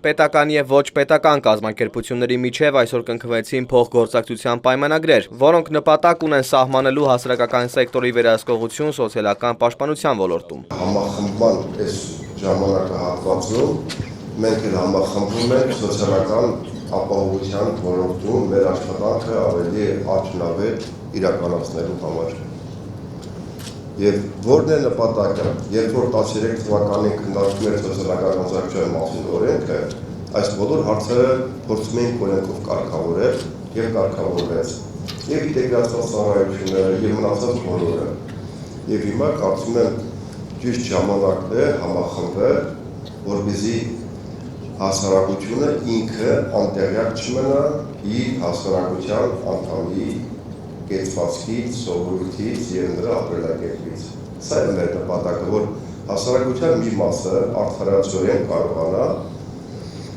Պետական եւ ոչ պետական կազմակերպությունների միջև այսօր կնքվեցին փոխգործակցության պայմանագրեր, որոնք նպատակ ունեն սահմանելու հասարակական սեկտորի վերահսկողություն սոցիալական պաշտպանության ոլորտում։ Համախմբման այս ժամանակահատվածում մենք համախմբում ենք սոցիալական ապահովության ոլորտում մեր աշխատանքը ավելի արդյունավետ իրականացնելու համար։ Եվ որն է նպատակը, երբ որ 13 թվականին քննարկվում էր սոցիալական գործակցության մասին օրենքը, այս բոլոր հարցերը փորձում ենք օրենքով կարգավորել եւ կարգավորվեց։ Եվ ինտեգրացված ծառայությունները եւ մնացած բոլորը։ Եվ հիմա կարծում եմ ճիշտ ժամանակն է համախմբել, որպեսզի հասարակությունը ինքը անտեղյակ չմնա իր հասարակության անդամի կեցվածքից, սովորույթից եւ նրա ապրելակերպից։ Սա է մեր նպատակը, որ հասարակության մի մասը արդարացիորեն կարողանա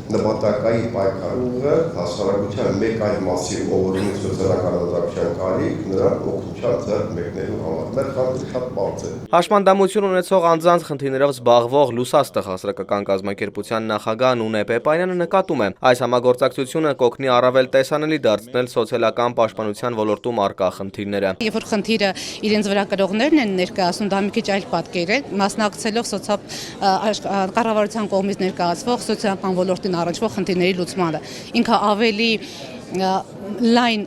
նպատակային պայքարը հասարակության մեկ այլ մասի ողորմի սոցիալական ազատության կարիք նրան օգնության ձեռք մեկնելու համար։ Մեր խնդիրը շատ բարձր է։ Հաշմանդամություն ունեցող անձանց խնդիրներով զբաղվող Լուսաստղ հասարակական կազմակերպության նախագահ Նունե Պեպայանը նկատում է, այս համագործակցությունը կօգնի առավել տեսանելի դարձնել սոցիալական պաշտպանության ոլորտում առկա խնդիրները։ Երբ որ խնդիրը իրենց վրա կրողներն են ներկայացնում, դա մի քիչ այլ պատկեր է, մասնակցելով կառավարության կողմից ներկայացվող սոցիալական ոլորտին առաջվող խնդիրների լուծմանը։ Ինքը ավելի լայն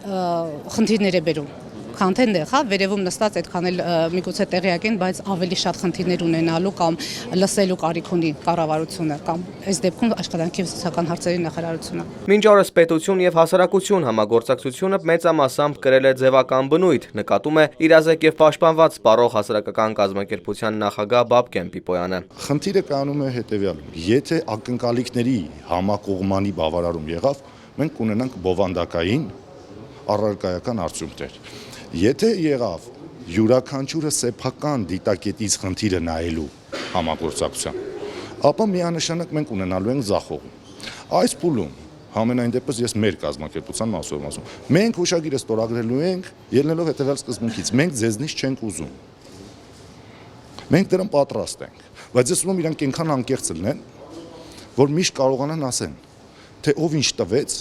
խնդիրներ է բերում, քան թե նեղ, վերևում նստած այդքան էլ միգուցե տեղյակ են, բայց ավելի շատ խնդիրներ ունենալու կամ լսելու կարիք ունի կառավարությունը կամ այս դեպքում աշխատանքի եւ սոցիալական հարցերի նախարարությունը։ Մինչ օրս պետություն եւ հասարակություն համագործակցությունը մեծամասամբ կրել է ձևական բնույթ, նկատում է իրազեկ եւ պաշտպանված սպառող հասարակական կազմակերպության նախագահ Բաբկեն Պիպոյանը։ Խնդիրը կանում է հետեւյալում. եթե ակնկալիքների համակողմանի բավարարում եղավ, մենք կունենանք բովանդակային առարկայական արդյունքներ։ Եթե եղավ յուրաքանչյուրը սեփական դիտակետից խնդիրը նայելու համագործակցության, ապա միանշանակ մենք ունենալու ենք ձախողում։ Այս փուլում համենայն դեպս ես մեր կազմակերպության մասով ասում, մենք հուշագիրը ստորագրելու ենք ելնելով հետևյալ սկզբունքից. մենք ձեզնից չենք ուզում։ Մենք դրան պատրաստ ենք, բայց ես ուզում եմ իրանք այնքան անկեղծ լինեն, որ միշտ կարողանան ասեն, թե ով ինչ տվեց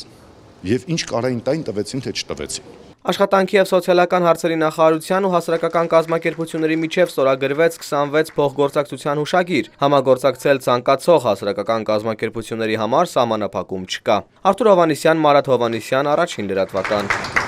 եւ ինչ կարային տային տվեցին, թե չտվեցին։ Աշխատանքի եւ սոցիալական հարցերի նախարարության ու հասարակական կազմակերպությունների միջև ստորագրվեց 26 փոխգործակցության հուշագիր։ Համագործակցել ցանկացող հասարակական կազմակերպությունների համար սահմանափակում չկա։ Արթուր Հովհաննիսյան, Մարաթ Հովհաննիսյան, Առաջին լրատվական։